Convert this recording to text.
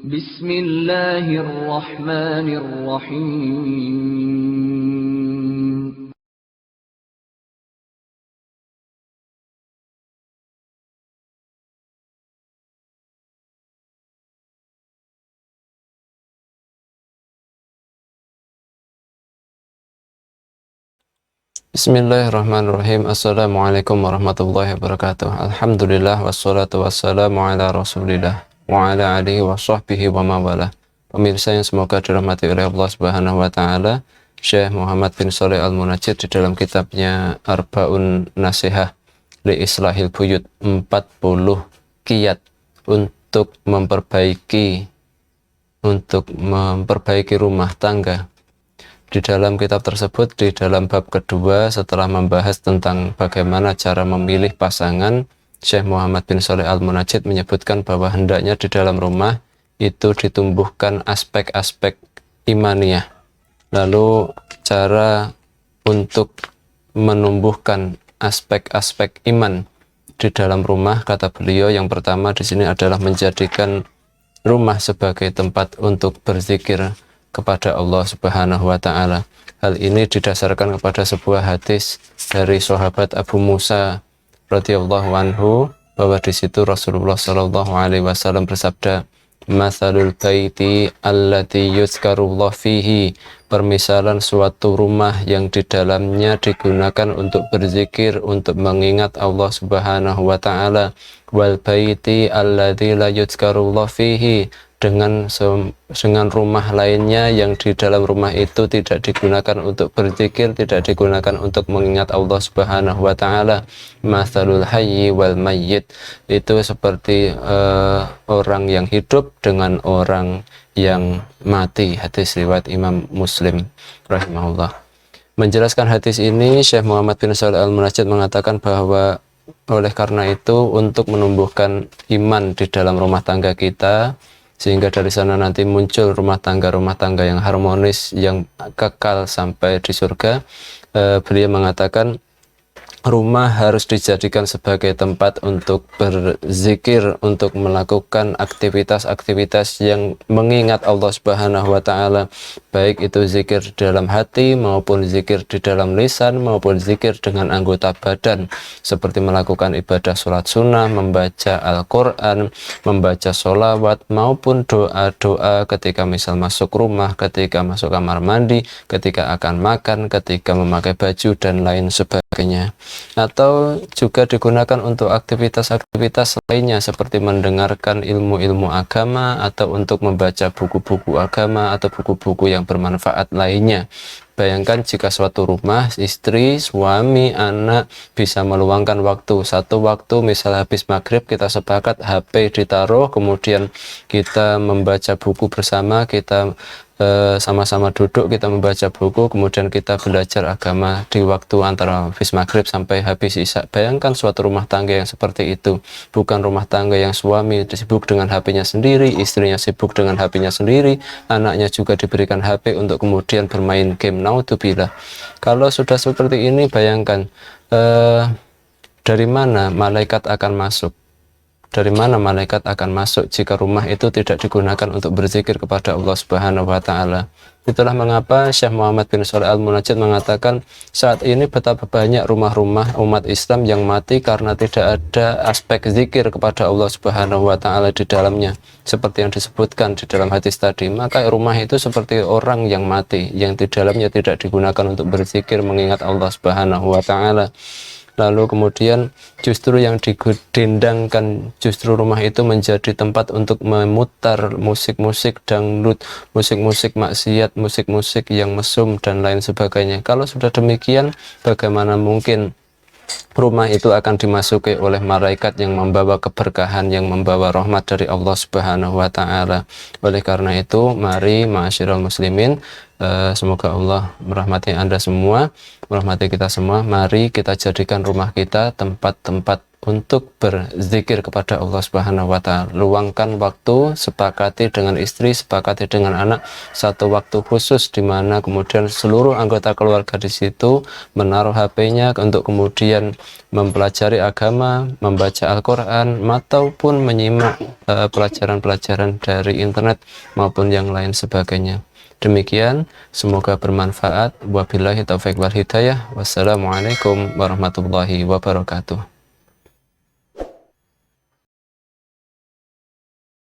Bismillahirrahmanirrahim. Bismillahirrahmanirrahim. Assalamualaikum warahmatullahi wabarakatuh. Alhamdulillah wassalatu wassalamu ala rasulillah wa ala alihi wa sahbihi wa mawala. Pemirsa yang semoga dirahmati oleh Allah Subhanahu wa taala, Syekh Muhammad bin Shalih Al-Munajjid di dalam kitabnya Arba'un Nasihah li Islahil Buyut, 40 kiat untuk memperbaiki rumah tangga. Di dalam kitab tersebut, di dalam bab kedua, setelah membahas tentang bagaimana cara memilih pasangan, Syekh Muhammad bin Shalih Al-Munajjid menyebutkan bahwa hendaknya di dalam rumah itu ditumbuhkan aspek-aspek imaniyah. Lalu cara untuk menumbuhkan aspek-aspek iman di dalam rumah, kata beliau, yang pertama di sini adalah menjadikan rumah sebagai tempat untuk berzikir kepada Allah Subhanahu wa taala. Hal ini didasarkan kepada sebuah hadis dari sahabat Abu Musa radhiyallahu anhu, bahwa di situ Rasulullah sallallahu alaihi wasallam bersabda, "Matsalul baiti allati yuzkarullah fihi", permisalan suatu rumah yang di dalamnya digunakan untuk berzikir, untuk mengingat Allah Subhanahu wa taala, wal baiti alladzi la yuzkarullah fihi, dengan rumah lainnya yang di dalam rumah itu tidak digunakan untuk berzikir, tidak digunakan untuk mengingat Allah Subhanahu wa taala. Matsalul hayyi wal mayyit, itu seperti orang yang hidup dengan orang yang mati. Hadis riwayat Imam Muslim rahimahullah. Menjelaskan hadis ini, Syekh Muhammad bin Shalih Al-Munajjid mengatakan bahwa oleh karena itu, untuk menumbuhkan iman di dalam rumah tangga kita, sehingga dari sana nanti muncul rumah tangga yang harmonis, yang kekal sampai di surga, beliau mengatakan rumah harus dijadikan sebagai tempat untuk berzikir, untuk melakukan aktivitas-aktivitas yang mengingat Allah Subhanahu wa taala, baik itu zikir di dalam hati maupun zikir di dalam lisan maupun zikir dengan anggota badan, seperti melakukan ibadah sholat sunnah, membaca Al-Quran, membaca sholawat, maupun doa-doa ketika misal masuk rumah, ketika masuk kamar mandi, ketika akan makan, ketika memakai baju dan lain sebagainya. Atau juga digunakan untuk aktivitas-aktivitas lainnya, seperti mendengarkan ilmu-ilmu agama, atau untuk membaca buku-buku agama atau buku-buku yang bermanfaat lainnya. Bayangkan jika suatu rumah, istri, suami, anak bisa meluangkan satu waktu, misal habis maghrib kita sepakat HP ditaruh, kemudian kita membaca buku bersama, kita sama-sama duduk, kita membaca buku, kemudian kita belajar agama di waktu antara habis maghrib sampai habis isya. Bayangkan suatu rumah tangga yang seperti itu, bukan rumah tangga yang suami sibuk dengan HP-nya sendiri, istrinya sibuk dengan HP-nya sendiri, anaknya juga diberikan HP untuk kemudian bermain game. Naudzubillah. Kalau sudah seperti ini, bayangkan dari mana malaikat akan masuk? Dari mana malaikat akan masuk jika rumah itu tidak digunakan untuk berzikir kepada Allah Subhanahu wa taala? Itulah mengapa Syekh Muhammad bin Shalih Al-Munajjid mengatakan saat ini betapa banyak rumah-rumah umat Islam yang mati karena tidak ada aspek zikir kepada Allah Subhanahu wa taala di dalamnya. Seperti yang disebutkan di dalam hadis tadi, maka rumah itu seperti orang yang mati, yang di dalamnya tidak digunakan untuk berzikir mengingat Allah Subhanahu wa taala. Lalu kemudian justru yang didendangkan, justru rumah itu menjadi tempat untuk memutar musik-musik dangdut, musik-musik maksiat, musik-musik yang mesum dan lain sebagainya. Kalau sudah demikian, bagaimana mungkin rumah itu akan dimasuki oleh malaikat yang membawa keberkahan, yang membawa rahmat dari Allah Subhanahu wa taala. Oleh karena itu, mari ma'asyiral muslimin, semoga Allah merahmati Anda semua, merahmati kita semua. Mari kita jadikan rumah kita tempat-tempat untuk berzikir kepada Allah Subhanahu wa taala. Luangkan waktu, sepakati dengan istri, sepakati dengan anak satu waktu khusus di mana kemudian seluruh anggota keluarga di situ menaruh HP-nya untuk kemudian mempelajari agama, membaca Al-Qur'an ataupun menyimak pelajaran-pelajaran dari internet maupun yang lain sebagainya. Demikian, semoga bermanfaat. Wabillahi taufiq wal hidayah. Wassalamualaikum warahmatullahi wabarakatuh.